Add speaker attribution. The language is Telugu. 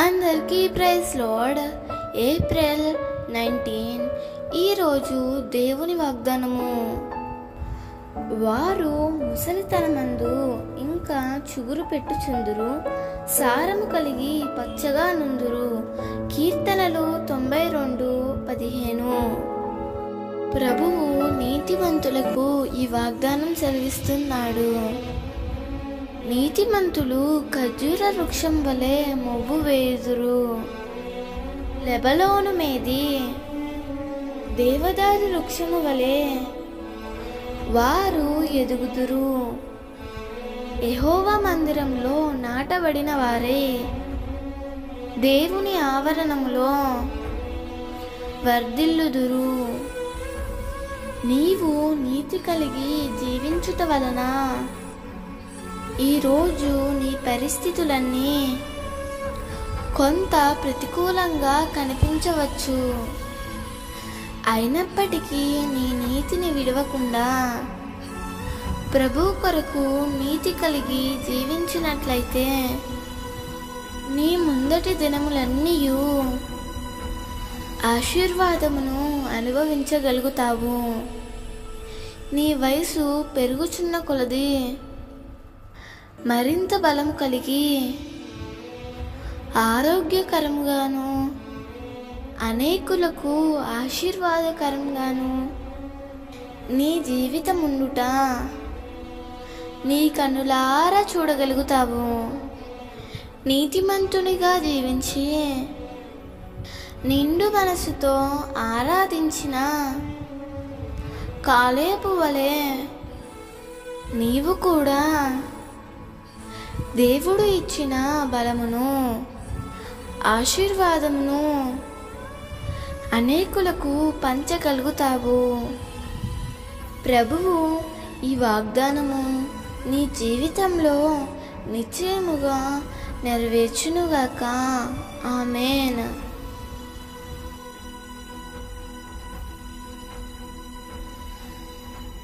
Speaker 1: అందరికీ ప్రైజ్ లార్డ్. ఏప్రిల్ 19 ఈరోజు దేవుని వాగ్దానము. వారు ముసలితనమందు ఇంకా చుగురు పెట్టుచుందురు, సారము కలిగి పచ్చగా నుందురు. కీర్తనలు 92:15. ప్రభువు నీతిమంతులకు ఈ వాగ్దానం సెలవిస్తున్నాడు. నీతిమంతులు ఖర్జూర వృక్షం వలె మొవ్వు వేయుదురు. లెబనోను మేది దేవదారు వృక్షము వలె వారు ఎదుగుదురు. యెహోవా మందిరంలో నాటబడిన వారే దేవుని ఆవరణములో వర్ధిల్లుదురు. నీవు నీతి కలిగి జీవించుట వలన ఈరోజు నీ పరిస్థితులన్నీ కొంత ప్రతికూలంగా కనిపించవచ్చు. అయినప్పటికీ నీ నీతిని విడవకుండా ప్రభు కొరకు నీతి కలిగి జీవించినట్లయితే నీ ముందటి దినములన్నీ ఆశీర్వాదమును అనుభవించగలుగుతావు. నీ వయసు పెరుగుచున్న కొలది మరింత బలము కలిగి ఆరోగ్యకరంగాను అనేకులకు ఆశీర్వాదకరంగాను నీ జీవితం ఉండుట నీ కన్నులారా చూడగలుగుతావు. నీతిమంతునిగా జీవించి నిండు మనసుతో ఆరాధించిన కాలేబు వలె నీవు కూడా దేవుడు ఇచ్చిన బలమును ఆశీర్వాదమును అనేకులకు పంచగలుగుతావు. ప్రభువు ఈ వాగ్దానము నీ జీవితంలో నిశ్చయముగా నెరవేర్చునుగాక. ఆమేన్.